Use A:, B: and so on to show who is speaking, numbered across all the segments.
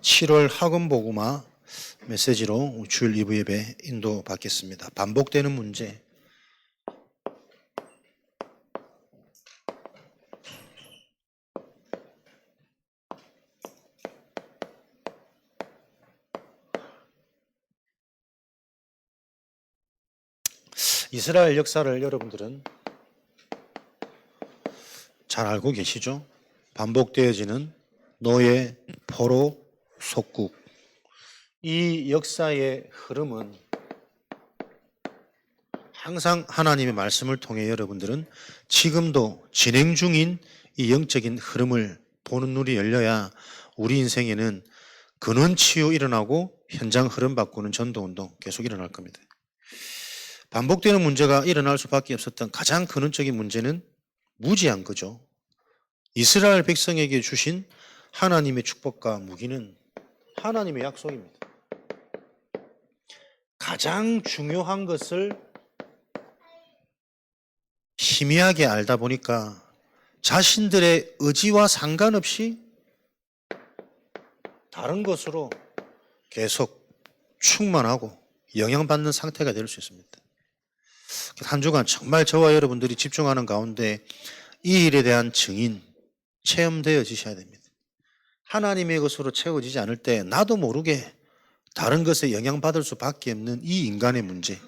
A: 7월 학원보고마 메시지로 주일 2부 예배 인도받겠습니다. 반복되는 문제. 이스라엘 역사를 여러분들은 잘 알고 계시죠? 반복되어지는 노예, 포로, 속국. 이 역사의 흐름은 항상 하나님의 말씀을 통해 여러분들은 지금도 진행 중인 이 영적인 흐름을 보는 눈이 열려야 우리 인생에는 근원 치유 일어나고 현장 흐름 바꾸는 전도운동 계속 일어날 겁니다. 반복되는 문제가 일어날 수밖에 없었던 가장 근원적인 문제는 무지한 거죠. 이스라엘 백성에게 주신 하나님의 축복과 무기는 하나님의 약속입니다. 가장 중요한 것을 희미하게 알다 보니까 자신들의 의지와 상관없이 다른 것으로 계속 충만하고 영향받는 상태가 될 수 있습니다. 한 주간 정말 저와 여러분들이 집중하는 가운데 이 일에 대한 증인, 체험되어지셔야 됩니다. 하나님의 것으로 채워지지 않을 때 나도 모르게 다른 것에 영향받을 수밖에 없는 이 인간의 문제.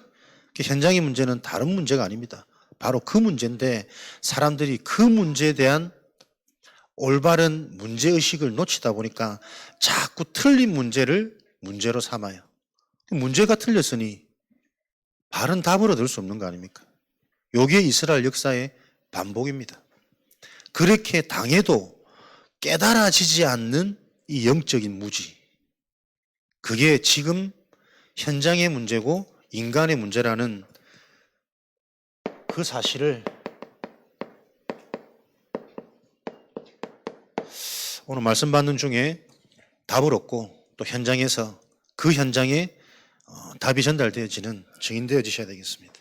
A: 현장의 문제는 다른 문제가 아닙니다. 바로 그 문제인데 사람들이 그 문제에 대한 올바른 문제의식을 놓치다 보니까 자꾸 틀린 문제를 문제로 삼아요. 문제가 틀렸으니 바른 답을 얻을 수 없는 거 아닙니까? 요게 이스라엘 역사의 반복입니다. 그렇게 당해도 깨달아지지 않는 이 영적인 무지. 그게 지금 현장의 문제고 인간의 문제라는 그 사실을 오늘 말씀 받는 중에 답을 얻고 또 현장에서 그 현장에 답이 전달되어지는 증인되어지셔야 되겠습니다.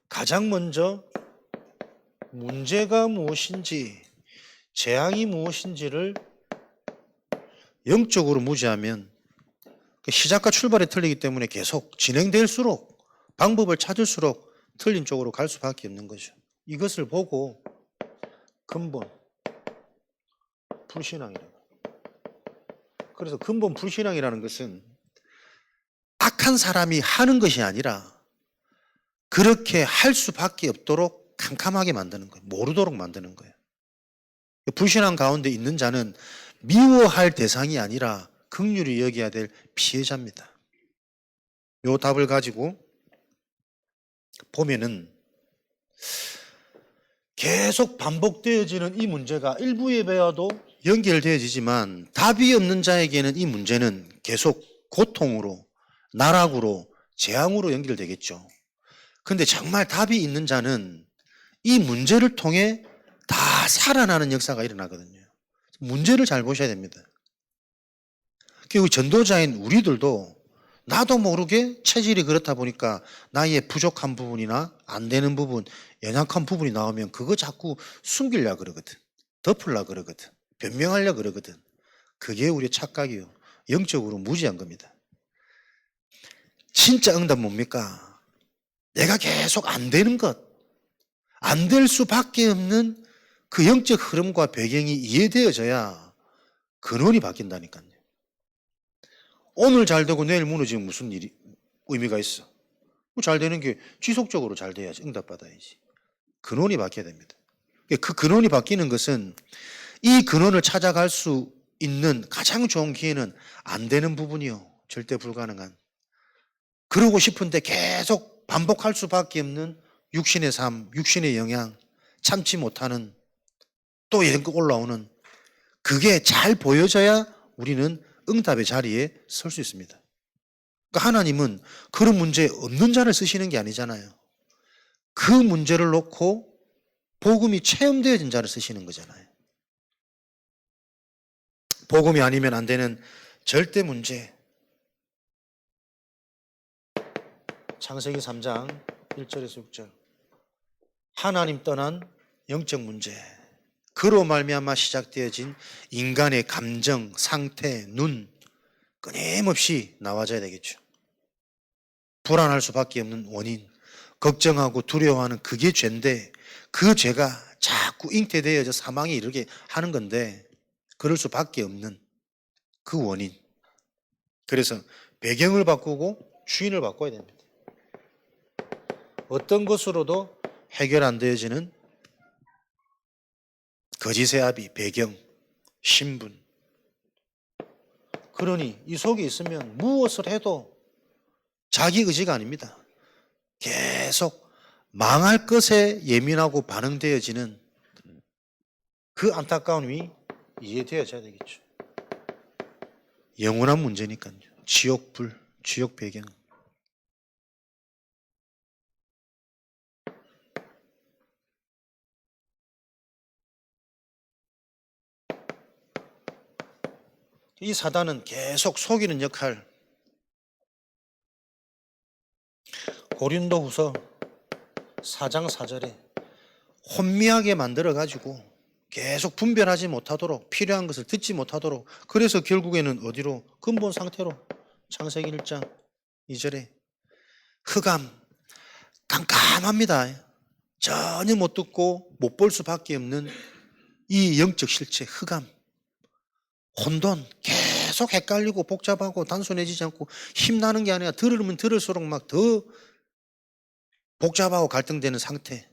A: 가장 먼저 문제가 무엇인지 재앙이 무엇인지를 영적으로 무지하면 시작과 출발이 틀리기 때문에 계속 진행될수록 방법을 찾을수록 틀린 쪽으로 갈 수밖에 없는 거죠. 이것을 보고 근본 불신앙이라고. 그래서 근본 불신앙이라는 것은 악한 사람이 하는 것이 아니라 그렇게 할 수밖에 없도록 캄캄하게 만드는 거예요. 모르도록 만드는 거예요. 불신앙 가운데 있는 자는 미워할 대상이 아니라 긍휼히 여겨야 될 피해자입니다. 이 답을 가지고 보면은 계속 반복되어지는 이 문제가 일부 예배와도 연결되어지지만 답이 없는 자에게는 이 문제는 계속 고통으로, 나락으로, 재앙으로 연결되겠죠. 그런데 정말 답이 있는 자는 이 문제를 통해 다 살아나는 역사가 일어나거든요. 문제를 잘 보셔야 됩니다. 그리고 전도자인 우리들도 나도 모르게 체질이 그렇다 보니까 나의 부족한 부분이나 안 되는 부분, 연약한 부분이 나오면 그거 자꾸 숨기려고 그러거든. 덮으려고 그러거든. 변명하려고 그러거든. 그게 우리의 착각이요. 영적으로 무지한 겁니다. 진짜 응답 뭡니까? 내가 계속 안 되는 것, 안 될 수밖에 없는 그 영적 흐름과 배경이 이해되어져야 근원이 바뀐다니까요. 오늘 잘 되고 내일 무너지면 무슨 의미가 있어? 잘 되는 게 지속적으로 잘 돼야지, 응답받아야지. 근원이 바뀌어야 됩니다. 그 근원이 바뀌는 것은 이 근원을 찾아갈 수 있는 가장 좋은 기회는 안 되는 부분이요. 절대 불가능한. 그러고 싶은데 계속 반복할 수밖에 없는 육신의 삶, 육신의 영향, 참지 못하는 또 이런 거 올라오는 그게 잘 보여져야 우리는 응답의 자리에 설 수 있습니다. 그러니까 하나님은 그런 문제 없는 자를 쓰시는 게 아니잖아요. 그 문제를 놓고 복음이 체험되어진 자를 쓰시는 거잖아요. 복음이 아니면 안 되는 절대 문제. 창세기 3장 1절에서 6절. 하나님 떠난 영적 문제. 그로 말미암아 시작되어진 인간의 감정, 상태, 눈 끊임없이 나와줘야 되겠죠. 불안할 수밖에 없는 원인, 걱정하고 두려워하는 그게 죄인데 그 죄가 자꾸 잉태되어져 사망에 이르게 하는 건데 그럴 수밖에 없는 그 원인. 그래서 배경을 바꾸고 주인을 바꿔야 됩니다. 어떤 것으로도 해결 안 되어지는 거짓의 합의, 배경, 신분. 그러니 이 속에 있으면 무엇을 해도 자기 의지가 아닙니다. 계속 망할 것에 예민하고 반응되어지는 그 안타까움이 이해되어져야 되겠죠. 영원한 문제니까요. 지옥불, 지옥 배경. 이 사단은 계속 속이는 역할. 고린도후서 4장 4절에 혼미하게 만들어가지고 계속 분별하지 못하도록, 필요한 것을 듣지 못하도록, 그래서 결국에는 어디로? 근본 상태로. 창세기 1장 2절에 흑암, 깜깜합니다. 전혀 못 듣고 못 볼 수밖에 없는 이 영적 실체, 흑암, 혼돈, 계속 헷갈리고 복잡하고 단순해지지 않고 힘나는 게 아니라 들으면 들을수록 막 더 복잡하고 갈등되는 상태.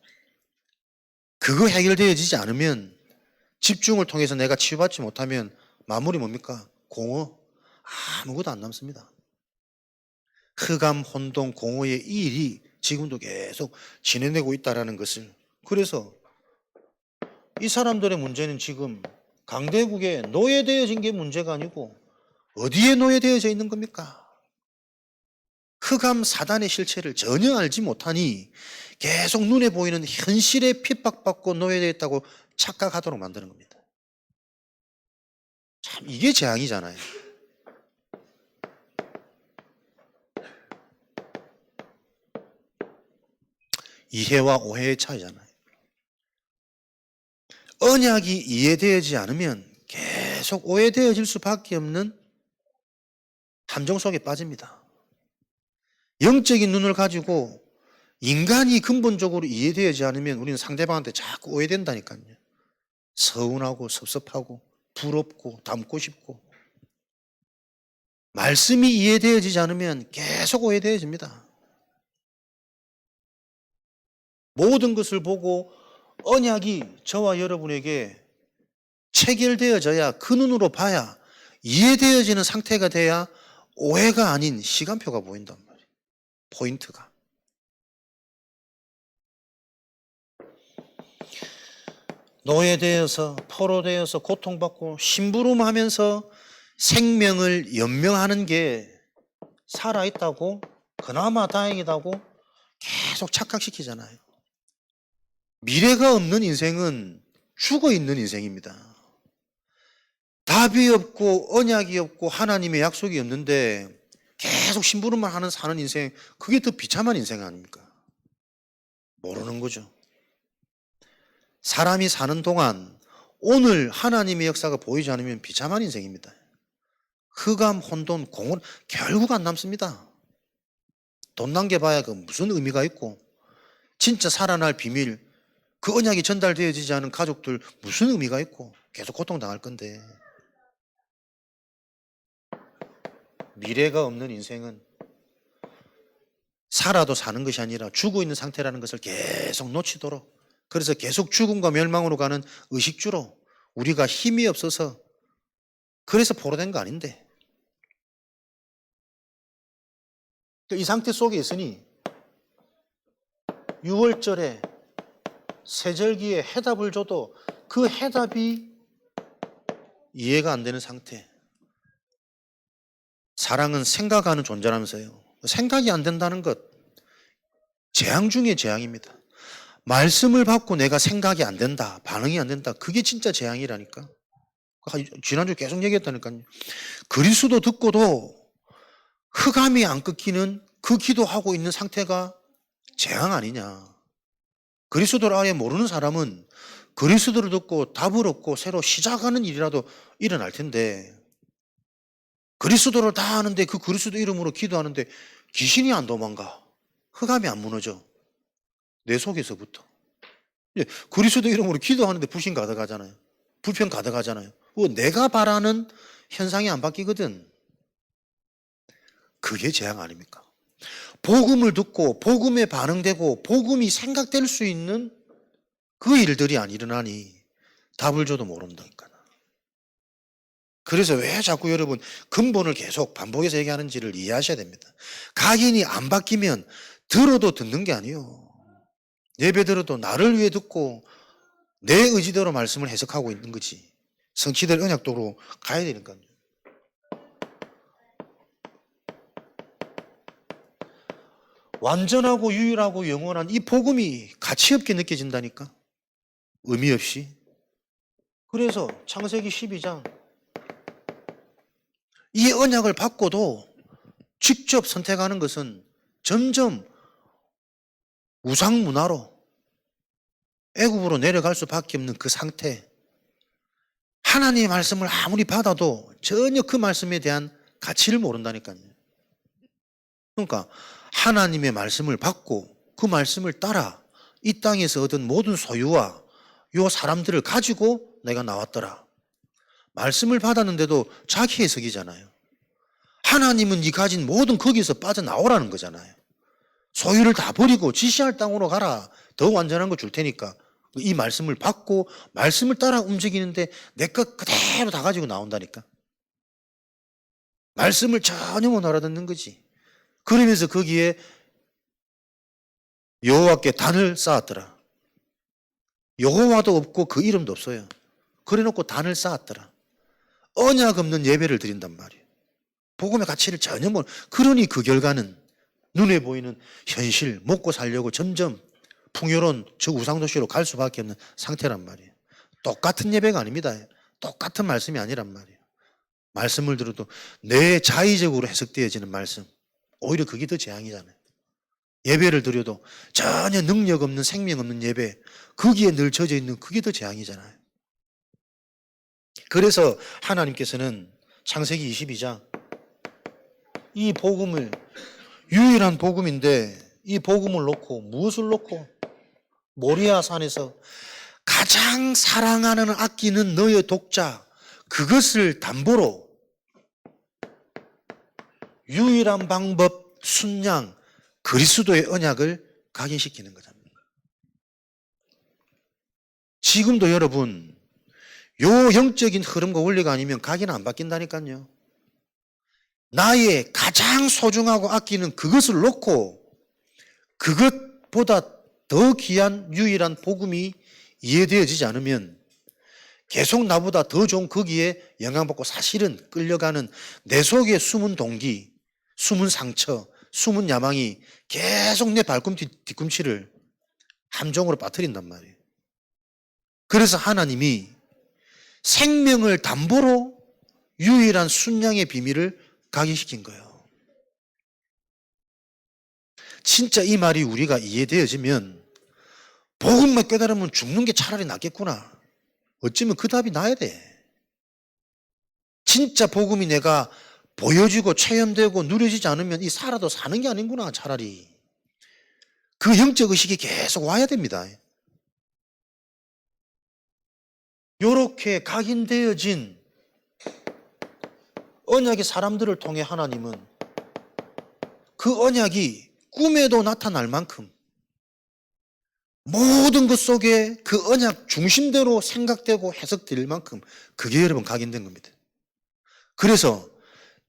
A: 그거 해결되어지지 않으면, 집중을 통해서 내가 치유받지 못하면 마무리 뭡니까? 공허. 아무것도 안 남습니다. 흑암, 혼돈, 공허의 이 일이 지금도 계속 진행되고 있다는 것을. 그래서 이 사람들의 문제는 지금 강대국에 노예되어진 게 문제가 아니고 어디에 노예되어져 있는 겁니까? 흑암 사단의 실체를 전혀 알지 못하니 계속 눈에 보이는 현실에 핍박받고 노예되어 있다고 착각하도록 만드는 겁니다. 참 이게 재앙이잖아요. 이해와 오해의 차이잖아요. 언약이 이해되어지지 않으면 계속 오해되어질 수밖에 없는 함정 속에 빠집니다. 영적인 눈을 가지고 인간이 근본적으로 이해되어지지 않으면 우리는 상대방한테 자꾸 오해된다니까요. 서운하고 섭섭하고 부럽고 닮고 싶고. 말씀이 이해되어지지 않으면 계속 오해되어집니다. 모든 것을 보고 언약이 저와 여러분에게 체결되어져야, 그 눈으로 봐야, 이해되어지는 상태가 돼야 오해가 아닌 시간표가 보인단 말이에요. 포인트가. 노예되어서 포로되어서 고통받고 심부름하면서 생명을 연명하는 게 살아있다고, 그나마 다행이다고 계속 착각시키잖아요. 미래가 없는 인생은 죽어있는 인생입니다. 답이 없고 언약이 없고 하나님의 약속이 없는데 계속 심부름만 하는 사는 인생, 그게 더 비참한 인생 아닙니까? 모르는 거죠. 사람이 사는 동안 오늘 하나님의 역사가 보이지 않으면 비참한 인생입니다. 흑암, 혼돈, 공허, 결국 안 남습니다. 돈 남겨봐야 그 무슨 의미가 있고, 진짜 살아날 비밀, 그 언약이 전달되어지지 않은 가족들 무슨 의미가 있고, 계속 고통당할 건데. 미래가 없는 인생은 살아도 사는 것이 아니라 죽어 있는 상태라는 것을 계속 놓치도록, 그래서 계속 죽음과 멸망으로 가는 의식주로 우리가 힘이 없어서, 그래서 포로된 거 아닌데, 이 상태 속에 있으니 6월절에 세절기에 해답을 줘도 그 해답이 이해가 안 되는 상태. 사랑은 생각하는 존재라면서요. 생각이 안 된다는 것, 재앙 중에 재앙입니다. 말씀을 받고 내가 생각이 안 된다, 반응이 안 된다, 그게 진짜 재앙이라니까. 지난주 계속 얘기했다니까요. 그리스도 듣고도 흑암이 안 꺾이는 그 기도하고 있는 상태가 재앙 아니냐. 그리스도를 아예 모르는 사람은 그리스도를 듣고 답을 얻고 새로 시작하는 일이라도 일어날 텐데 그리스도를 다 아는데 그 그리스도 이름으로 기도하는데 귀신이 안 도망가. 흑암이 안 무너져. 내 속에서부터. 예, 그리스도 이름으로 기도하는데 불신 가득하잖아요. 불평 가득하잖아요. 내가 바라는 현상이 안 바뀌거든. 그게 재앙 아닙니까? 복음을 듣고 복음에 반응되고 복음이 생각될 수 있는 그 일들이 안 일어나니 답을 줘도 모른다니까. 그래서 왜 자꾸 여러분 근본을 계속 반복해서 얘기하는지를 이해하셔야 됩니다. 각인이 안 바뀌면 들어도 듣는 게 아니에요. 예배 들어도 나를 위해 듣고 내 의지대로 말씀을 해석하고 있는 거지. 성취될 언약도로 가야 되니까요. 완전하고 유일하고 영원한 이 복음이 가치 없게 느껴진다니까. 의미 없이. 그래서 창세기 12장 이 언약을 받고도 직접 선택하는 것은 점점 우상 문화로 애굽으로 내려갈 수밖에 없는 그 상태. 하나님의 말씀을 아무리 받아도 전혀 그 말씀에 대한 가치를 모른다니까요. 그러니까 하나님의 말씀을 받고 그 말씀을 따라 이 땅에서 얻은 모든 소유와 요 사람들을 가지고 내가 나왔더라. 말씀을 받았는데도 자기 해석이잖아요. 하나님은 네 가진 모든 거기서 빠져나오라는 거잖아요. 소유를 다 버리고 지시할 땅으로 가라. 더 완전한 거 줄 테니까. 이 말씀을 받고 말씀을 따라 움직이는데 내 것 그대로 다 가지고 나온다니까. 말씀을 전혀 못 알아듣는 거지. 그러면서 거기에 여호와께 단을 쌓았더라. 여호와도 없고 그 이름도 없어요. 그래놓고 단을 쌓았더라. 언약 없는 예배를 드린단 말이에요. 복음의 가치를 전혀 못. 그러니 그 결과는 눈에 보이는 현실, 먹고 살려고 점점 풍요로운 저 우상도시로 갈 수밖에 없는 상태란 말이에요. 똑같은 예배가 아닙니다. 똑같은 말씀이 아니란 말이에요. 말씀을 들어도 내 자의적으로 해석되어지는 말씀. 오히려 그게 더 재앙이잖아요. 예배를 드려도 전혀 능력 없는 생명 없는 예배, 거기에 늘 젖어 있는 그게 더 재앙이잖아요. 그래서 하나님께서는 창세기 22장 이 복음을 유일한 복음인데 이 복음을 놓고 무엇을 놓고 모리아 산에서 가장 사랑하는 아끼는 너의 독자 그것을 담보로 유일한 방법 순양 그리스도의 언약을 각인시키는 거잖아요. 지금도 여러분 요 영적인 흐름과 원리가 아니면 각인 안 바뀐다니까요. 나의 가장 소중하고 아끼는 그것을 놓고 그것보다 더 귀한 유일한 복음이 이해되어지지 않으면 계속 나보다 더 좋은 거기에 영향받고 사실은 끌려가는 내 속에 숨은 동기, 숨은 상처, 숨은 야망이 계속 내 뒤꿈치를 함정으로 빠뜨린단 말이에요. 그래서 하나님이 생명을 담보로 유일한 순양의 비밀을 각인시킨 거예요. 진짜 이 말이 우리가 이해되어지면 복음만 깨달으면 죽는 게 차라리 낫겠구나. 어쩌면 그 답이 나야 돼. 진짜 복음이 내가 보여지고 체험되고 누려지지 않으면 이 살아도 사는 게 아닌구나 차라리. 그 영적 의식이 계속 와야 됩니다. 요렇게 각인되어진 언약의 사람들을 통해 하나님은 그 언약이 꿈에도 나타날 만큼 모든 것 속에 그 언약 중심대로 생각되고 해석될 만큼 그게 여러분 각인된 겁니다. 그래서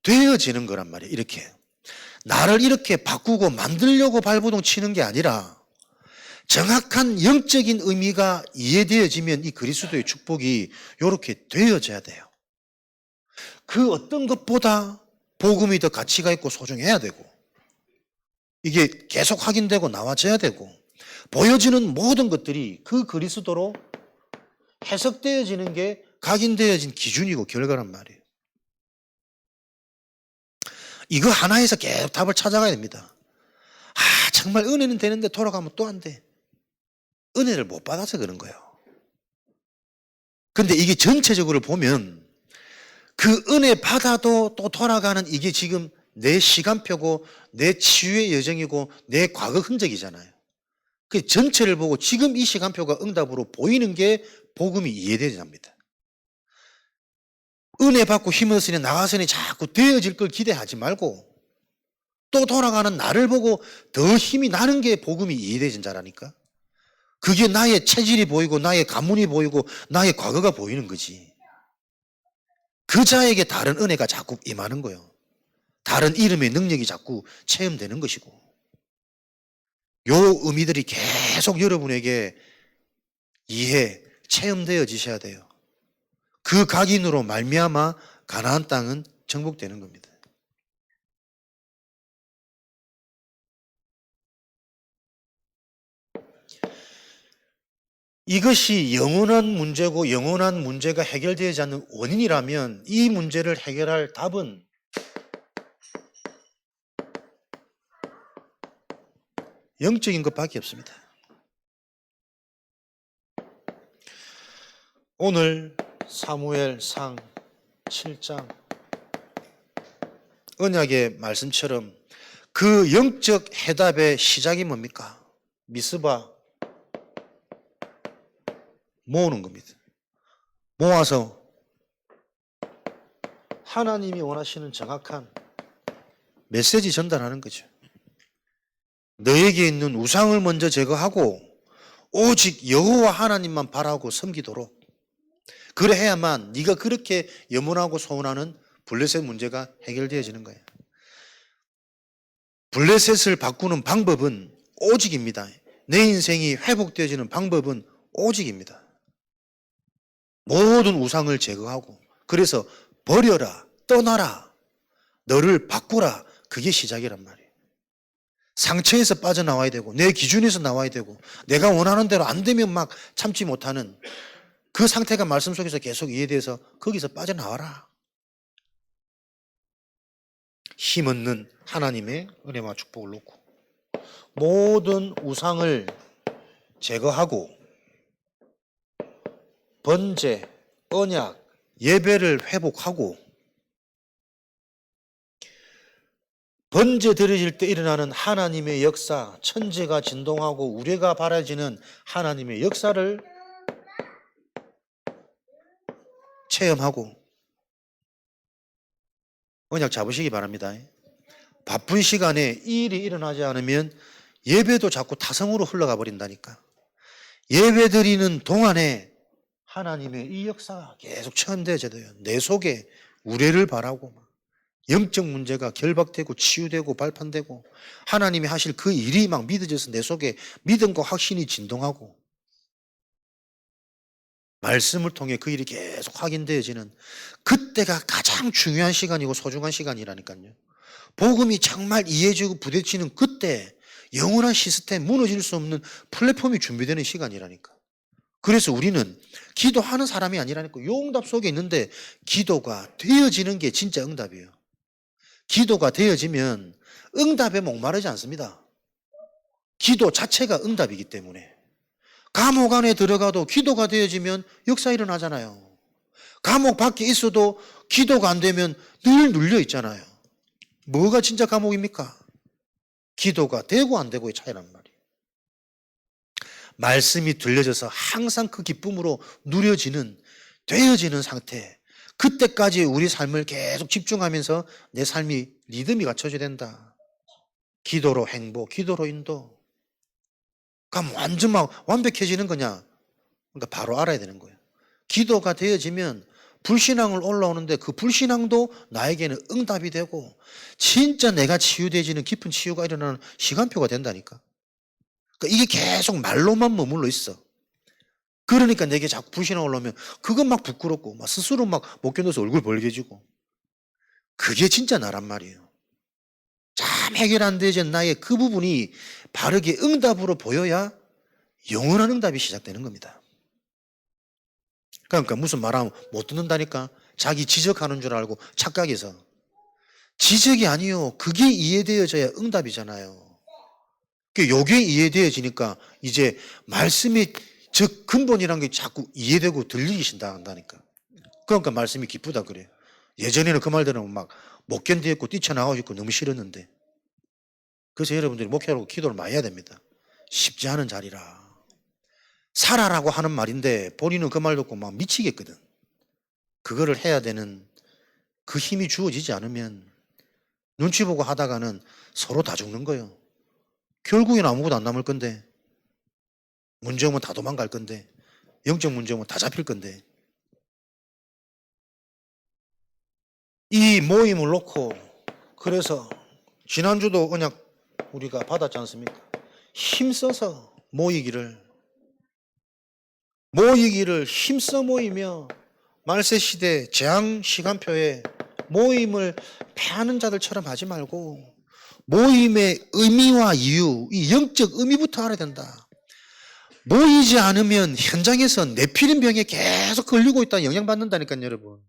A: 되어지는 거란 말이에요. 이렇게 나를 이렇게 바꾸고 만들려고 발버둥 치는 게 아니라 정확한 영적인 의미가 이해되어지면 이 그리스도의 축복이 이렇게 되어져야 돼요. 그 어떤 것보다 복음이 더 가치가 있고 소중해야 되고 이게 계속 확인되고 나와져야 되고 보여지는 모든 것들이 그 그리스도로 해석되어지는 게 각인되어진 기준이고 결과란 말이에요. 이거 하나에서 계속 답을 찾아가야 됩니다. 정말 은혜는 되는데 돌아가면 또 안 돼. 은혜를 못 받아서 그런 거예요. 근데 이게 전체적으로 보면 그 은혜 받아도 또 돌아가는 이게 지금 내 시간표고 내 치유의 여정이고 내 과거 흔적이잖아요. 그 전체를 보고 지금 이 시간표가 응답으로 보이는 게 복음이 이해되야 합니다. 은혜 받고 힘을 쓰니 나가서니 자꾸 되어질 걸 기대하지 말고 또 돌아가는 나를 보고 더 힘이 나는 게 복음이 이해되진 자라니까. 그게 나의 체질이 보이고 나의 가문이 보이고 나의 과거가 보이는 거지. 그 자에게 다른 은혜가 자꾸 임하는 거예요. 다른 이름의 능력이 자꾸 체험되는 것이고. 요 의미들이 계속 여러분에게 이해, 체험되어지셔야 돼요. 그 각인으로 말미암아 가나안 땅은 정복되는 겁니다. 이것이 영원한 문제고 영원한 문제가 해결되지 않는 원인이라면 이 문제를 해결할 답은 영적인 것밖에 없습니다. 오늘 사무엘상 7장 언약의 말씀처럼 그 영적 해답의 시작이 뭡니까? 미스바 모으는 겁니다. 모아서 하나님이 원하시는 정확한 메시지 전달하는 거죠. 너에게 있는 우상을 먼저 제거하고 오직 여호와 하나님만 바라고 섬기도록, 그래야만 네가 그렇게 염원하고 소원하는 블레셋 문제가 해결되어지는 거예요. 블레셋을 바꾸는 방법은 오직입니다. 내 인생이 회복되어지는 방법은 오직입니다. 모든 우상을 제거하고, 그래서 버려라, 떠나라, 너를 바꾸라, 그게 시작이란 말이에요. 상처에서 빠져나와야 되고 내 기준에서 나와야 되고 내가 원하는 대로 안 되면 막 참지 못하는 그 상태가 말씀 속에서 계속 이해돼서 거기서 빠져나와라. 힘없는 하나님의 은혜와 축복을 놓고 모든 우상을 제거하고 번제, 언약, 예배를 회복하고, 번제 드려질 때 일어나는 하나님의 역사, 천지가 진동하고 우레가 바라지는 하나님의 역사를 체험하고 언약 잡으시기 바랍니다. 바쁜 시간에 이 일이 일어나지 않으면 예배도 자꾸 타성으로 흘러가 버린다니까. 예배 드리는 동안에 하나님의 이 역사가 계속 체험되어져야 돼요. 내 속에 우레를 바라고 영적 문제가 결박되고 치유되고 발판되고 하나님이 하실 그 일이 막 믿어져서 내 속에 믿음과 확신이 진동하고 말씀을 통해 그 일이 계속 확인되어지는 그때가 가장 중요한 시간이고 소중한 시간이라니까요. 복음이 정말 이해지고 부딪히는 그때 영원한 시스템, 무너질 수 없는 플랫폼이 준비되는 시간이라니까. 그래서 우리는 기도하는 사람이 아니라니까. 용답 속에 있는데 기도가 되어지는 게 진짜 응답이에요. 기도가 되어지면 응답에 목마르지 않습니다. 기도 자체가 응답이기 때문에. 감옥 안에 들어가도 기도가 되어지면 역사 일어나잖아요. 감옥 밖에 있어도 기도가 안 되면 늘 눌려 있잖아요. 뭐가 진짜 감옥입니까? 기도가 되고 안 되고의 차이란 말이에요. 말씀이 들려져서 항상 그 기쁨으로 누려지는, 되어지는 상태, 그때까지 우리 삶을 계속 집중하면서 내 삶이 리듬이 갖춰져야 된다. 기도로 행복, 기도로 인도. 그럼 완전 막 완벽해지는 거냐? 그러니까 바로 알아야 되는 거예요. 기도가 되어지면 불신앙을 올라오는데 그 불신앙도 나에게는 응답이 되고 진짜 내가 치유되어지는 깊은 치유가 일어나는 시간표가 된다니까. 그러니까 이게 계속 말로만 머물러 있어. 그러니까 내게 자꾸 불신앙 올라오면 그건 막 부끄럽고 막 스스로 막 못 견뎌서 얼굴 벌개지고, 그게 진짜 나란 말이에요. 참 해결 안 되는 나의 그 부분이 바르게 응답으로 보여야 영원한 응답이 시작되는 겁니다. 그러니까 무슨 말하면 못 듣는다니까. 자기 지적하는 줄 알고 착각해서. 지적이 아니요. 그게 이해되어져야 응답이잖아요. 요게 이해되어지니까 이제 말씀이 즉 근본이란 게 자꾸 이해되고 들리신다 한다니까. 그러니까 말씀이 기쁘다 그래요. 예전에는 그 말 들으면 막 못 견디겠고 뛰쳐나가고 싶고 너무 싫었는데. 그래서 여러분들이 목회하고 기도를 많이 해야 됩니다. 쉽지 않은 자리라. 살아라고 하는 말인데 본인은 그 말 듣고 막 미치겠거든. 그거를 해야 되는 그 힘이 주어지지 않으면 눈치 보고 하다가는 서로 다 죽는 거예요. 결국엔 아무것도 안 남을 건데, 문제 오면 다 도망갈 건데, 영적 문제 오면 다 잡힐 건데. 이 모임을 놓고, 그래서 지난주도 언약 우리가 받았지 않습니까? 힘써서 모이기를 힘써 모이며 말세시대 재앙 시간표에 모임을 패하는 자들처럼 하지 말고 모임의 의미와 이유, 이 영적 의미부터 알아야 된다. 모이지 않으면 현장에서 내피림병에 계속 걸리고 있다 영향받는다니까요, 여러분.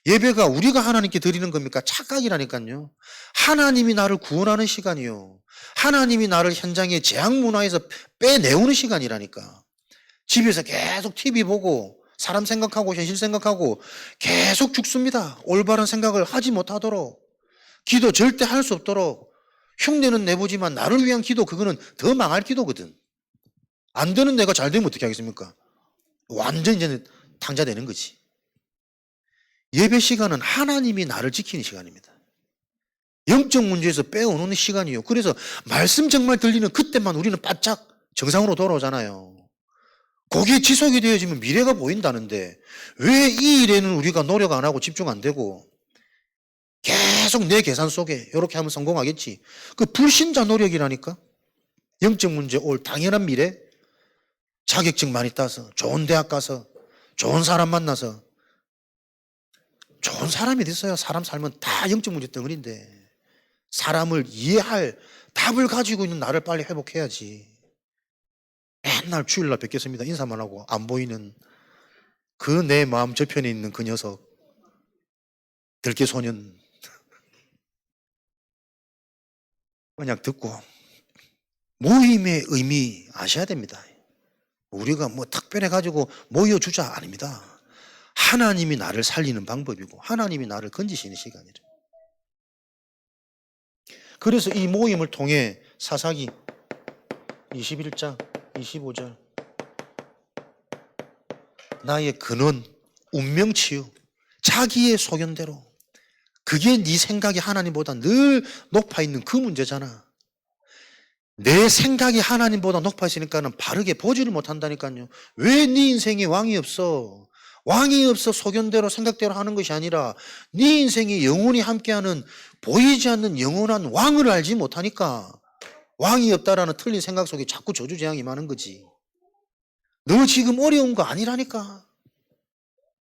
A: 예배가 우리가 하나님께 드리는 겁니까? 착각이라니까요. 하나님이 나를 구원하는 시간이요. 하나님이 나를 현장의 재앙 문화에서 빼내오는 시간이라니까. 집에서 계속 TV 보고 사람 생각하고 현실 생각하고 계속 죽습니다. 올바른 생각을 하지 못하도록. 기도 절대 할 수 없도록. 흉내는 내보지만 나를 위한 기도, 그거는 더 망할 기도거든. 안 되는 내가 잘 되면 어떻게 하겠습니까? 완전 이제 탕자되는 거지. 예배 시간은 하나님이 나를 지키는 시간입니다. 영적 문제에서 빼어오는 시간이요. 그래서 말씀 정말 들리는 그때만 우리는 바짝 정상으로 돌아오잖아요. 거기에 지속이 되어지면 미래가 보인다는데 왜 이 일에는 우리가 노력 안 하고 집중 안 되고 계속 내 계산 속에 이렇게 하면 성공하겠지. 그 불신자 노력이라니까. 영적 문제 올 당연한 미래, 자격증 많이 따서 좋은 대학 가서 좋은 사람 만나서. 좋은 사람이 됐어요. 사람 살면 다 영적 문제 덩어리인데 사람을 이해할 답을 가지고 있는 나를 빨리 회복해야지. 맨날 주일날 뵙겠습니다 인사만 하고 안 보이는 그 내 마음 저편에 있는 그 녀석, 들깨소년. 그냥 듣고 모임의 의미 아셔야 됩니다. 우리가 뭐 특별해 가지고 모여주자 아닙니다. 하나님이 나를 살리는 방법이고 하나님이 나를 건지시는 시간이죠. 그래서 이 모임을 통해 사사기 21장 25절 나의 근원, 운명치유, 자기의 소견대로, 그게 네 생각이 하나님보다 늘 높아 있는 그 문제잖아. 내 생각이 하나님보다 높아 있으니까는 바르게 보지를 못한다니까요. 왜 네 인생에 왕이 없어? 왕이 없어 소견대로 생각대로 하는 것이 아니라 네 인생이 영원히 함께하는 보이지 않는 영원한 왕을 알지 못하니까 왕이 없다라는 틀린 생각 속에 자꾸 저주재앙이 많은 거지. 너 지금 어려운 거 아니라니까.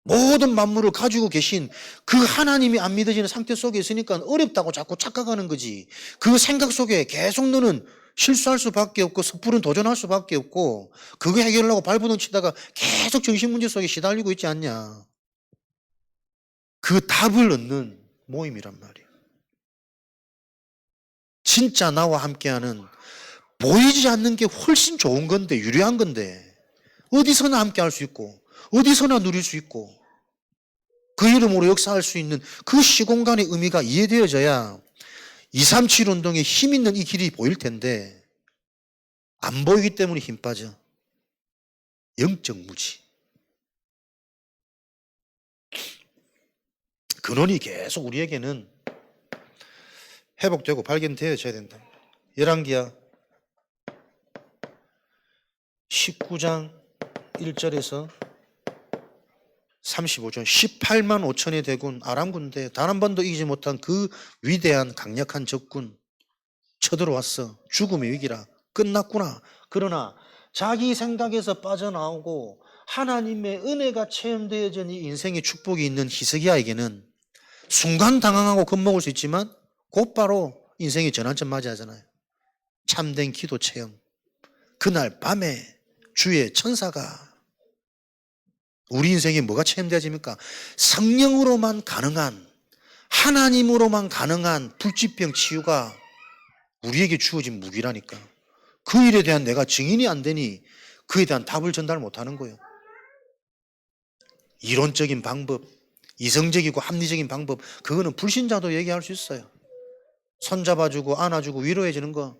A: 모든 만물을 가지고 계신 그 하나님이 안 믿어지는 상태 속에 있으니까 어렵다고 자꾸 착각하는 거지. 그 생각 속에 계속 너는 실수할 수밖에 없고 섣부른 도전할 수밖에 없고 그거 해결하려고 발버둥 치다가 계속 정신문제 속에 시달리고 있지 않냐. 그 답을 얻는 모임이란 말이에요. 진짜 나와 함께하는 보이지 않는 게 훨씬 좋은 건데 유리한 건데 어디서나 함께할 수 있고 어디서나 누릴 수 있고 그 이름으로 역사할 수 있는 그 시공간의 의미가 이해되어져야 237 운동에 힘 있는 이 길이 보일 텐데 안 보이기 때문에 힘 빠져. 영적 무지. 근원이 계속 우리에게는 회복되고 발견되어져야 된다. 열왕기하 19장 1절에서 35절 18만 5천의 대군 아람 군대 단 한 번도 이기지 못한 그 위대한 강력한 적군 쳐들어왔어. 죽음의 위기라. 끝났구나. 그러나 자기 생각에서 빠져나오고 하나님의 은혜가 체험되어진 이 인생의 축복이 있는 히스기야에게는 순간 당황하고 겁먹을 수 있지만 곧바로 인생의 전환점 맞이하잖아요. 참된 기도 체험. 그날 밤에 주의 천사가 우리 인생에 뭐가 체험되어집니까? 성령으로만 가능한, 하나님으로만 가능한 불치병 치유가 우리에게 주어진 무기라니까. 그 일에 대한 내가 증인이 안 되니 그에 대한 답을 전달 못하는 거예요. 이론적인 방법, 이성적이고 합리적인 방법, 그거는 불신자도 얘기할 수 있어요. 손잡아주고 안아주고 위로해주는 거,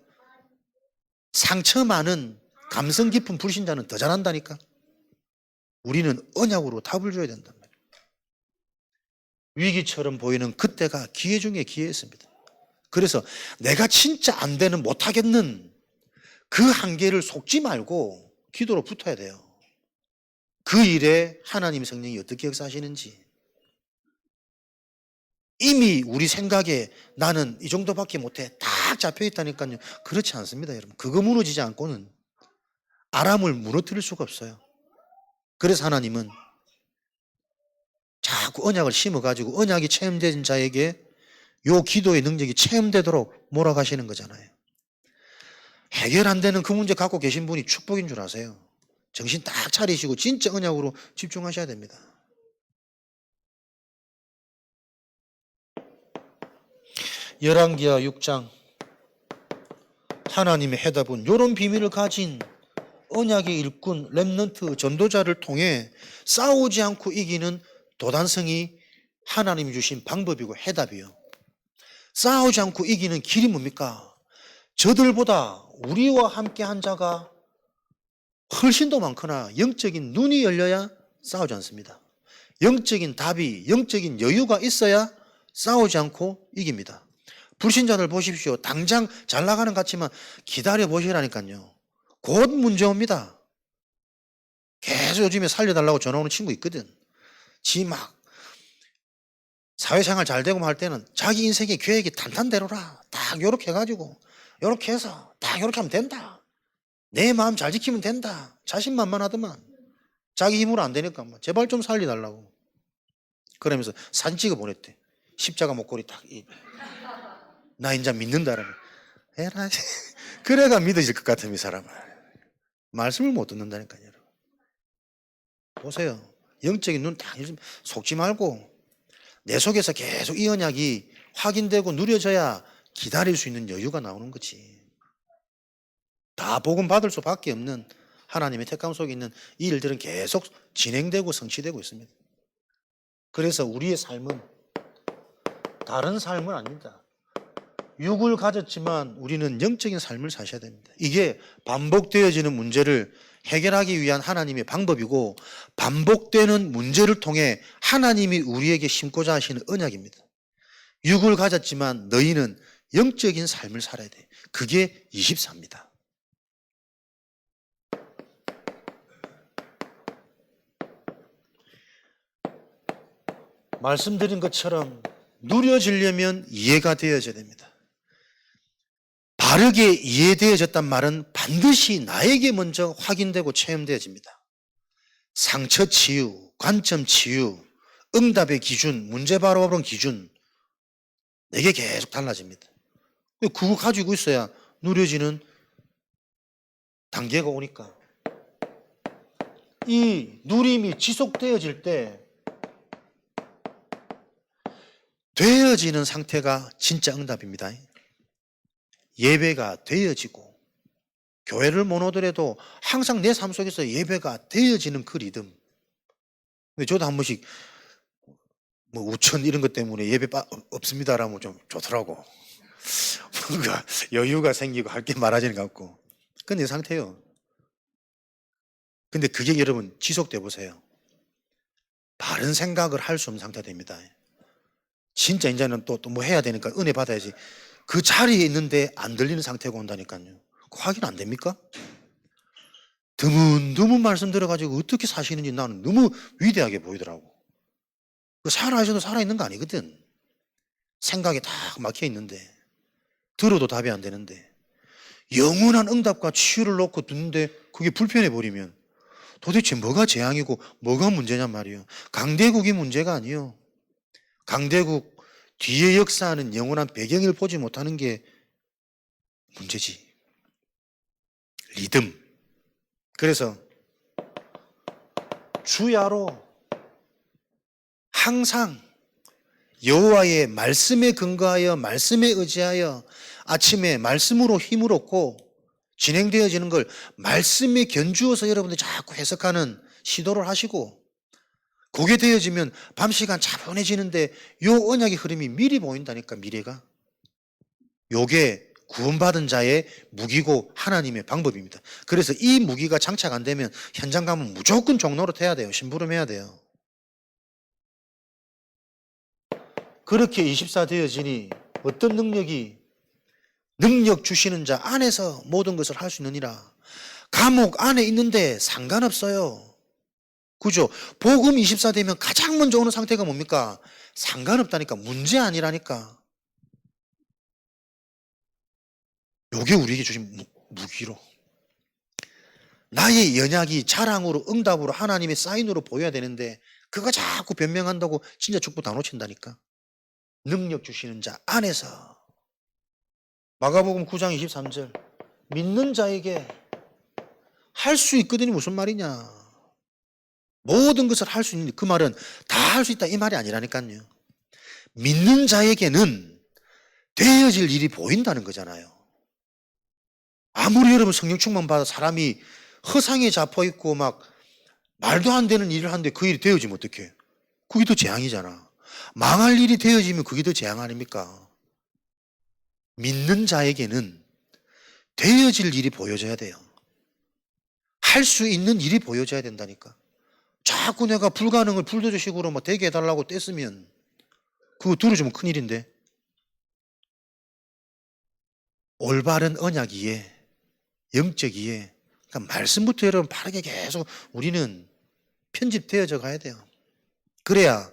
A: 상처 많은 감성 깊은 불신자는 더 잘한다니까. 우리는 언약으로 답을 줘야 된단 말이에요. 위기처럼 보이는 그때가 기회 중에 기회였습니다. 그래서 내가 진짜 안 되는, 못하겠는 그 한계를 속지 말고 기도로 붙어야 돼요. 그 일에 하나님 성령이 어떻게 역사하시는지. 이미 우리 생각에 나는 이 정도밖에 못해 딱 잡혀 있다니까요. 그렇지 않습니다, 여러분. 그거 무너지지 않고는 아람을 무너뜨릴 수가 없어요. 그래서 하나님은 자꾸 언약을 심어가지고 언약이 체험된 자에게 요 기도의 능력이 체험되도록 몰아가시는 거잖아요. 해결 안 되는 그 문제 갖고 계신 분이 축복인 줄 아세요. 정신 딱 차리시고 진짜 언약으로 집중하셔야 됩니다. 열왕기하 6장 하나님의 해답은 이런 비밀을 가진 언약의 일꾼 렘넌트 전도자를 통해 싸우지 않고 이기는 도단성이 하나님이 주신 방법이고 해답이요. 싸우지 않고 이기는 길이 뭡니까? 저들보다 우리와 함께 한 자가 훨씬 더 많거나 영적인 눈이 열려야 싸우지 않습니다. 영적인 답이, 영적인 여유가 있어야 싸우지 않고 이깁니다. 불신자들 보십시오. 당장 잘 나가는 것 같지만 기다려 보시라니까요. 곧 문제 옵니다. 계속 요즘에 살려달라고 전화 오는 친구 있거든. 지 막 사회생활 잘 되고 할 때는 자기 인생의 계획이 탄탄대로라. 딱 요렇게 해가지고 요렇게 해서 딱 요렇게 하면 된다. 내 마음 잘 지키면 된다. 자신만만하더만. 자기 힘으로 안 되니까 뭐 제발 좀 살려달라고. 그러면서 사진 찍어 보냈대. 십자가 목걸이 딱. 나 인자 믿는다라며. 에라. 그래가 믿어질 것 같으면 이 사람은. 말씀을 못 듣는다니까요. 여러분. 보세요. 영적인 눈 딱 속지 말고 내 속에서 계속 이 언약이 확인되고 누려져야 기다릴 수 있는 여유가 나오는 거지. 다 복음 받을 수밖에 없는 하나님의 택감 속에 있는 이 일들은 계속 진행되고 성취되고 있습니다. 그래서 우리의 삶은 다른 삶은 아닙니다. 육을 가졌지만 우리는 영적인 삶을 사셔야 됩니다. 이게 반복되어지는 문제를 해결하기 위한 하나님의 방법이고 반복되는 문제를 통해 하나님이 우리에게 심고자 하시는 언약입니다. 육을 가졌지만 너희는 영적인 삶을 살아야 돼. 그게 24입니다. 말씀드린 것처럼 누려지려면 이해가 되어져야 됩니다. 바르게 이해되어졌단 말은 반드시 나에게 먼저 확인되고 체험되어집니다. 상처 치유, 관점 치유, 응답의 기준, 문제 바로바로 기준 내게 계속 달라집니다. 그거 가지고 있어야 누려지는 단계가 오니까 이 누림이 지속되어질 때 되어지는 상태가 진짜 응답입니다. 예배가 되어지고 교회를 못 오더라도 항상 내 삶 속에서 예배가 되어지는 그 리듬. 근데 저도 한 번씩 뭐 우천 이런 것 때문에 예배 없습니다라면 좀 좋더라고. 뭔가 여유가 생기고 할 게 많아지는 것 같고. 근데 이 상태예요. 근데 그게 여러분 지속돼 보세요. 바른 생각을 할 수 없는 상태가 됩니다. 진짜 이제는 또 뭐 해야 되니까 은혜 받아야지. 그 자리에 있는데 안 들리는 상태가 온다니까요. 확인 안 됩니까? 드문드문 말씀 들어가지고 어떻게 사시는지 나는 너무 위대하게 보이더라고. 살아있어도 살아있는 거 아니거든. 생각이 다 막혀 있는데 들어도 답이 안 되는데 영원한 응답과 치유를 놓고 듣는데 그게 불편해 버리면 도대체 뭐가 재앙이고 뭐가 문제냔 말이에요. 강대국이 문제가 아니에요. 강대국 뒤에 역사하는 영원한 배경을 보지 못하는 게 문제지. 리듬. 그래서 주야로 항상 여호와의 말씀에 근거하여 말씀에 의지하여 아침에 말씀으로 힘을 얻고 진행되어지는 걸 말씀에 견주어서 여러분들이 자꾸 해석하는 시도를 하시고, 그게 되어지면 밤 시간 차분해지는데 요 언약의 흐름이 미리 보인다니까, 미래가. 요게 구원받은 자의 무기고 하나님의 방법입니다. 그래서 이 무기가 장착 안 되면 현장 가면 무조건 종로릇 해야 돼요. 심부름해야 돼요. 그렇게 24 되어지니 어떤 능력 주시는 자 안에서 모든 것을 할 수 있느니라. 감옥 안에 있는데 상관없어요. 그죠? 복음 24 되면 가장 먼저 오는 상태가 뭡니까? 상관없다니까. 문제 아니라니까. 요게 우리에게 주신 무기로. 나의 연약이 자랑으로, 응답으로, 하나님의 사인으로 보여야 되는데 그거 자꾸 변명한다고 진짜 축복 다 놓친다니까. 능력 주시는 자 안에서. 마가복음 9장 23절. 믿는 자에게 할 수 있거든요. 무슨 말이냐. 모든 것을 할 수 있는, 그 말은 다 할 수 있다 이 말이 아니라니까요. 믿는 자에게는 되어질 일이 보인다는 거잖아요. 아무리 여러분 성령 충만 받아 사람이 허상에 잡혀 있고 막 말도 안 되는 일을 하는데 그 일이 되어지면 어떡해? 그게 더 재앙이잖아. 망할 일이 되어지면 그게 더 재앙 아닙니까? 믿는 자에게는 되어질 일이 보여져야 돼요. 할 수 있는 일이 보여져야 된다니까. 자꾸 내가 불가능을 불도저식으로 막 되게 해달라고 뗐으면 그거 들어주면 큰일인데. 올바른 언약이에, 영적이에, 그러니까 말씀부터 여러분 바르게 계속 우리는 편집되어져 가야 돼요. 그래야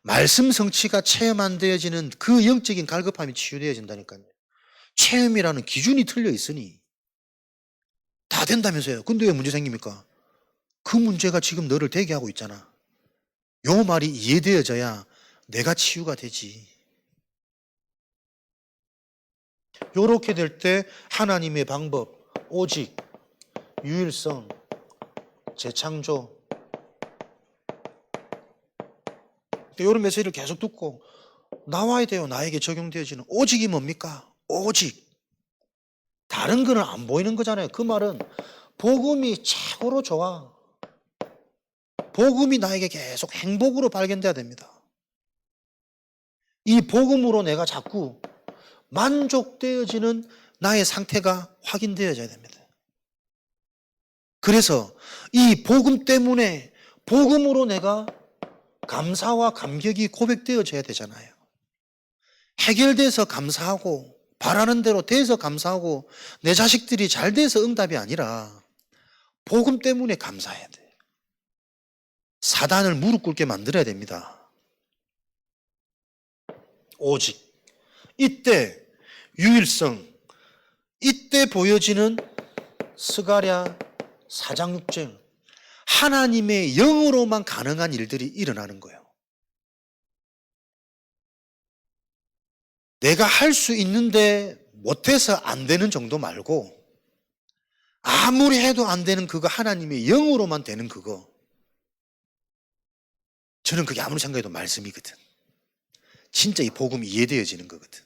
A: 말씀 성취가 체험 안 되어지는 그 영적인 갈급함이 치유되어진다니까요. 체험이라는 기준이 틀려 있으니 다 된다면서요. 근데 왜 문제 생깁니까? 그 문제가 지금 너를 되게 하고 있잖아. 요 말이 이해되어져야 내가 치유가 되지. 요렇게 될 때 하나님의 방법, 오직, 유일성, 재창조, 이런 메시지를 계속 듣고 나와야 돼요. 나에게 적용되어지는 오직이 뭡니까? 오직. 다른 거는 안 보이는 거잖아요. 그 말은 복음이 최고로 좋아. 복음이 나에게 계속 행복으로 발견돼야 됩니다. 이 복음으로 내가 자꾸 만족되어지는 나의 상태가 확인되어져야 됩니다. 그래서 이 복음 때문에 복음으로 내가 감사와 감격이 고백되어져야 되잖아요. 해결돼서 감사하고 바라는 대로 돼서 감사하고 내 자식들이 잘 돼서 응답이 아니라 복음 때문에 감사해야 돼. 사단을 무릎 꿇게 만들어야 됩니다. 오직. 이때 유일성, 이때 보여지는 스가랴 4장 6절, 하나님의 영으로만 가능한 일들이 일어나는 거예요. 내가 할 수 있는데 못해서 안 되는 정도 말고 아무리 해도 안 되는 그거, 하나님의 영으로만 되는 그거, 저는 그게 아무리 생각해도 말씀이거든. 진짜 이 복음이 이해되어지는 거거든.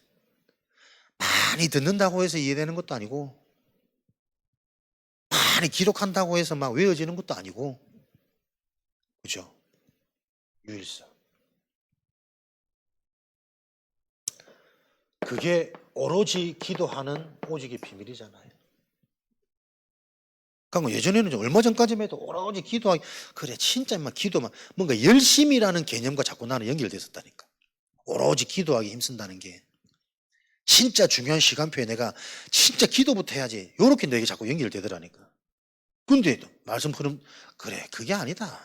A: 많이 듣는다고 해서 이해되는 것도 아니고 많이 기록한다고 해서 막 외워지는 것도 아니고, 그죠? 유일성. 그게 오로지 기도하는 오직의 비밀이잖아요. 그러니까 예전에는 얼마 전까지만 해도 오로지 기도하기, 그래 진짜 막 기도만 뭔가 열심이라는 개념과 자꾸 나는 연결됐었다니까. 오로지 기도하기 힘쓴다는 게 진짜 중요한 시간표에 내가 진짜 기도부터 해야지, 요렇게 내게 자꾸 연결되더라니까. 근데 말씀 흐름, 그래 그게 아니다.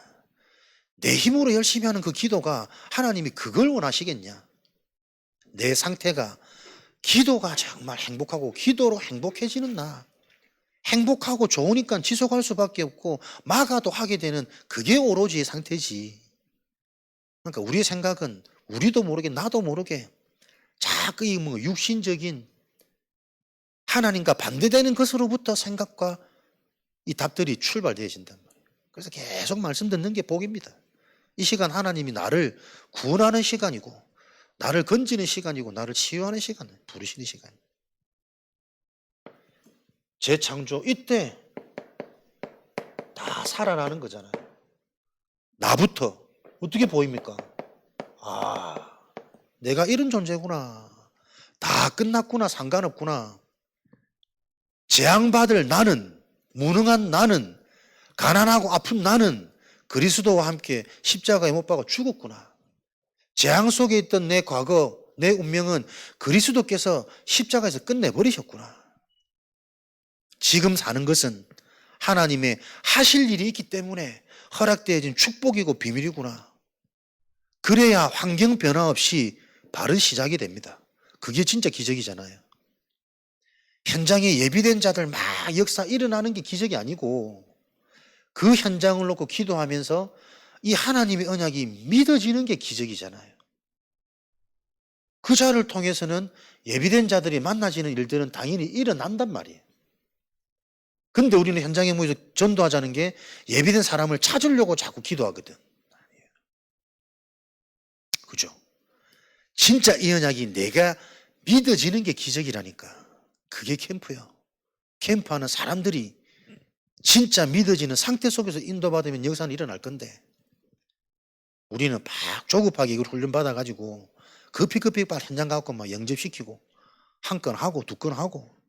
A: 내 힘으로 열심히 하는 그 기도가 하나님이 그걸 원하시겠냐. 내 상태가, 기도가 정말 행복하고 기도로 행복해지는 나, 행복하고 좋으니까 지속할 수밖에 없고 막아도 하게 되는 그게 오로지의 상태지. 그러니까 우리의 생각은 우리도 모르게 나도 모르게 자꾸 이 뭐 육신적인 하나님과 반대되는 것으로부터 생각과 이 답들이 출발되어진단 말이에요. 그래서 계속 말씀 듣는 게 복입니다. 이 시간 하나님이 나를 구원하는 시간이고 나를 건지는 시간이고 나를 치유하는 시간, 부르시는 시간. 재창조, 이때 다 살아나는 거잖아요. 나부터 어떻게 보입니까? 아, 내가 이런 존재구나. 다 끝났구나. 상관없구나. 재앙받을 나는, 무능한 나는, 가난하고 아픈 나는 그리스도와 함께 십자가에 못 박아 죽었구나. 재앙 속에 있던 내 과거, 내 운명은 그리스도께서 십자가에서 끝내버리셨구나. 지금 사는 것은 하나님의 하실 일이 있기 때문에 허락되어진 축복이고 비밀이구나. 그래야 환경 변화 없이 바른 시작이 됩니다. 그게 진짜 기적이잖아요. 현장에 예비된 자들 막 역사 일어나는 게 기적이 아니고 그 현장을 놓고 기도하면서 이 하나님의 언약이 믿어지는 게 기적이잖아요. 그 자를 통해서는 예비된 자들이 만나지는 일들은 당연히 일어난단 말이에요. 근데 우리는 현장에 모여서 전도하자는 게 예비된 사람을 찾으려고 자꾸 기도하거든. 그죠? 진짜 이 언약이 내가 믿어지는 게 기적이라니까. 그게 캠프예요. 캠프하는 사람들이 진짜 믿어지는 상태 속에서 인도받으면 역사는 일어날 건데 우리는 막 조급하게 이걸 훈련받아가지고 급히 빨리 현장 갖고 막 영접시키고 한 건 하고 두 건 하고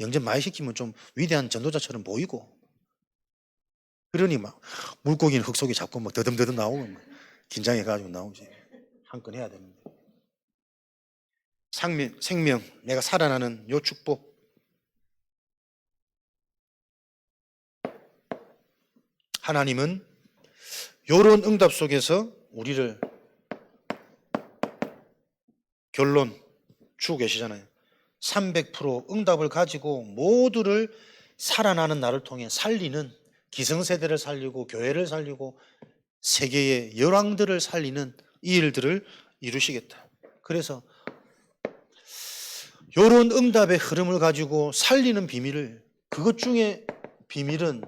A: 영접 많이 시키면 좀 위대한 전도자처럼 보이고 그러니 막 물고기는 흙 속에 잡고 막 더듬더듬 나오면 막 긴장해가지고 나오지. 한 건 해야 되는데. 생명, 내가 살아나는 요 축복. 하나님은 요런 응답 속에서 우리를 결론 주고 계시잖아요. 300% 응답을 가지고 모두를 살아나는 나를 통해 살리는 기성세대를 살리고 교회를 살리고 세계의 열왕들을 살리는 이 일들을 이루시겠다. 그래서 요런 응답의 흐름을 가지고 살리는 비밀을 그것 중에 비밀은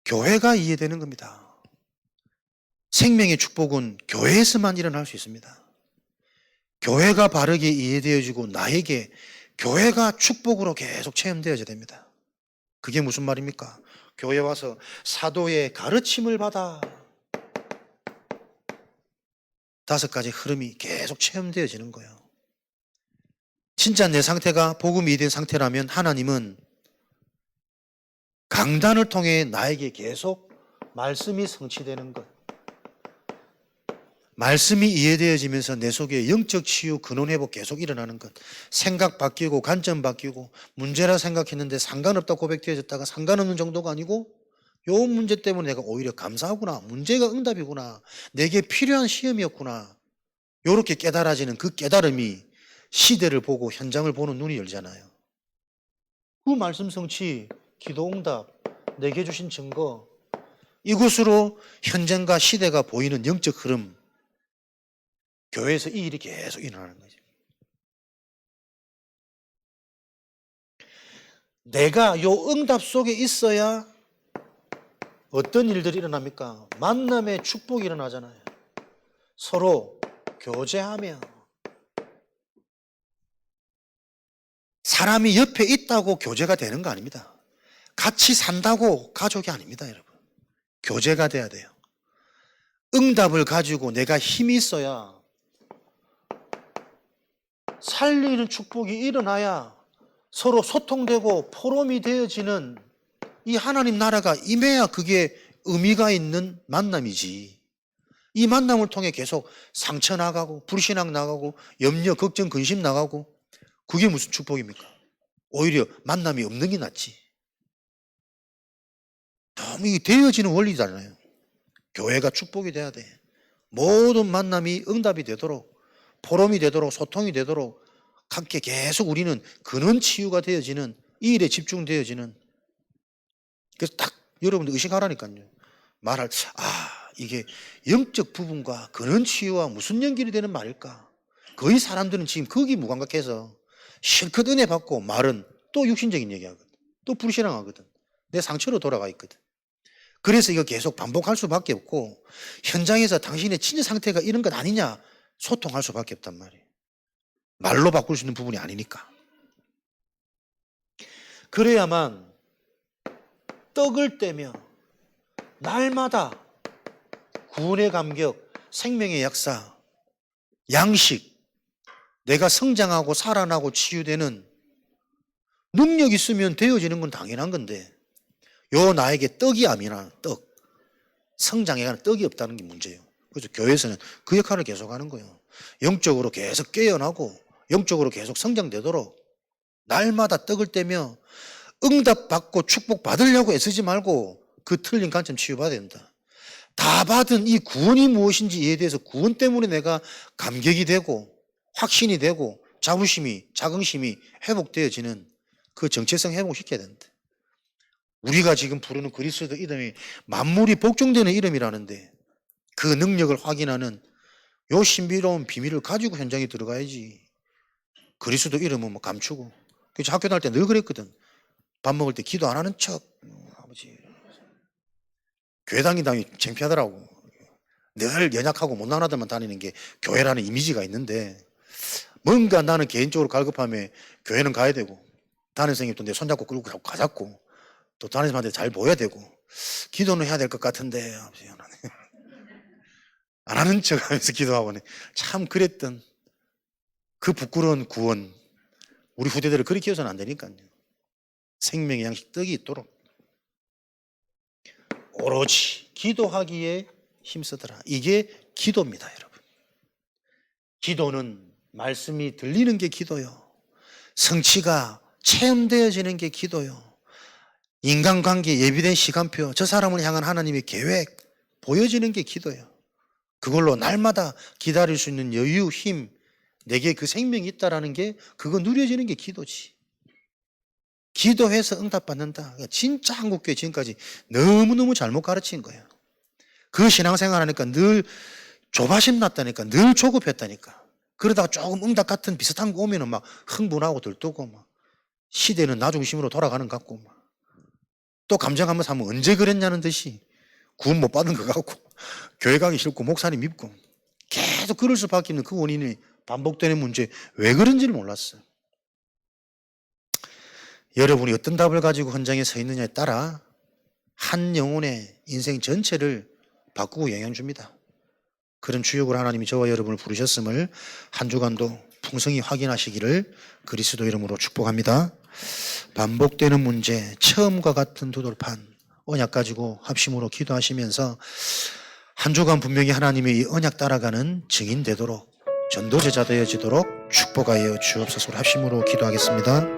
A: 교회가 이해되는 겁니다. 생명의 축복은 교회에서만 일어날 수 있습니다. 교회가 바르게 이해되어지고 나에게 교회가 축복으로 계속 체험되어져야 됩니다. 그게 무슨 말입니까? 교회 와서 사도의 가르침을 받아 5가지 흐름이 계속 체험되어지는 거예요. 진짜 내 상태가 복음이 된 상태라면 하나님은 강단을 통해 나에게 계속 말씀이 성취되는 것, 말씀이 이해되어지면서 내 속에 영적 치유, 근원 회복 계속 일어나는 것, 생각 바뀌고 관점 바뀌고 문제라 생각했는데 상관없다 고백되어졌다가 상관없는 정도가 아니고 요 문제 때문에 내가 오히려 감사하구나, 문제가 응답이구나, 내게 필요한 시험이었구나, 요렇게 깨달아지는 그 깨달음이 시대를 보고 현장을 보는 눈이 열잖아요. 그 말씀 성취, 기도 응답, 내게 주신 증거, 이곳으로 현장과 시대가 보이는 영적 흐름, 교회에서 이 일이 계속 일어나는 거죠. 내가 요 응답 속에 있어야 어떤 일들이 일어납니까? 만남의 축복이 일어나잖아요. 서로 교제하며 사람이 옆에 있다고 교제가 되는 거 아닙니다. 같이 산다고 가족이 아닙니다, 여러분. 교제가 돼야 돼요. 응답을 가지고 내가 힘이 있어야 살리는 축복이 일어나야 서로 소통되고 포럼이 되어지는 이 하나님 나라가 임해야 그게 의미가 있는 만남이지. 이 만남을 통해 계속 상처 나가고 불신앙 나가고 염려, 걱정, 근심 나가고 그게 무슨 축복입니까? 오히려 만남이 없는 게 낫지. 너무 이게 되어지는 원리잖아요. 교회가 축복이 돼야 돼. 모든 만남이 응답이 되도록, 포럼이 되도록, 소통이 되도록 함께 계속 우리는 근원 치유가 되어지는, 이 일에 집중되어지는. 그래서 딱 여러분들 의식하라니까요. 말할, 이게 영적 부분과 근원 치유와 무슨 연결이 되는 말일까? 거의 사람들은 지금 거기 무감각해서 실컷 은혜 받고 말은 또 육신적인 얘기하거든. 또 불신앙하거든. 내 상처로 돌아가 있거든. 그래서 이거 계속 반복할 수밖에 없고 현장에서 당신의 진짜 상태가 이런 것 아니냐 소통할 수밖에 없단 말이에요. 말로 바꿀 수 있는 부분이 아니니까. 그래야만 떡을 떼며 날마다 구원의 감격, 생명의 역사, 양식, 내가 성장하고 살아나고 치유되는 능력 있으면 되어지는 건 당연한 건데 요 나에게 떡이 아니라 떡, 성장에 관한 떡이 없다는 게 문제예요. 그래서 교회에서는 그 역할을 계속하는 거예요. 영적으로 계속 깨어나고 영적으로 계속 성장되도록 날마다 떡을 떼며 응답받고 축복받으려고 애쓰지 말고 그 틀린 관점 치유받아야 된다. 다 받은 이 구원이 무엇인지에 대해서 구원 때문에 내가 감격이 되고 확신이 되고 자부심이, 자긍심이 회복되어지는 그 정체성 회복시켜야 된다. 우리가 지금 부르는 그리스도 이름이 만물이 복종되는 이름이라는데 그 능력을 확인하는 요 신비로운 비밀을 가지고 현장에 들어가야지. 그리스도 이름은 뭐 감추고. 그래서 학교 다닐 때 늘 그랬거든. 밥 먹을 때 기도 안 하는 척. 아버지. 교회 다니다니 창피하더라고. 늘 연약하고 못난 아들만 다니는 게 교회라는 이미지가 있는데 뭔가 나는 개인적으로 갈급하면 교회는 가야 되고 담임 선생님 또 내 손잡고 끌고 가자고 또 담임 선생님한테 잘 보여야 되고 기도는 해야 될 것 같은데 아버지 안 하는 척 하면서 기도하고 참 그랬던 그 부끄러운 구원 우리 후대들을 그렇게 키워서는 안 되니까요. 생명의 양식 떡이 있도록 오로지 기도하기에 힘쓰더라. 이게 기도입니다, 여러분. 기도는 말씀이 들리는 게 기도요. 성취가 체험되어지는 게 기도요. 인간관계 예비된 시간표, 저 사람을 향한 하나님의 계획 보여지는 게 기도예요. 그걸로 날마다 기다릴 수 있는 여유, 힘, 내게 그 생명이 있다라는 게 그거 누려지는 게 기도지. 기도해서 응답받는다. 진짜 한국교회 지금까지 너무너무 잘못 가르친 거예요. 그 신앙생활 하니까 늘 조바심 났다니까, 늘 조급했다니까. 그러다가 조금 응답 같은 비슷한 거 오면은 막 흥분하고 들뜨고 막 시대는 나 중심으로 돌아가는 것 같고 막 또 감정 한번 사면 언제 그랬냐는 듯이 구원 못 받은 것 같고 교회 가기 싫고 목사님 믿고 계속 그럴 수밖에 없는 그 원인이 반복되는 문제 왜 그런지를 몰랐어요. 여러분이 어떤 답을 가지고 현장에 서 있느냐에 따라 한 영혼의 인생 전체를 바꾸고 영향 줍니다. 그런 주역으로 하나님이 저와 여러분을 부르셨음을 한 주간도 풍성히 확인하시기를 그리스도 이름으로 축복합니다. 반복되는 문제, 처음과 같은 두돌판, 언약 가지고 합심으로 기도하시면서 한 주간 분명히 하나님의 이 언약 따라가는 증인 되도록 전도제자 되어지도록 축복하여 주옵소서. 합심으로 기도하겠습니다.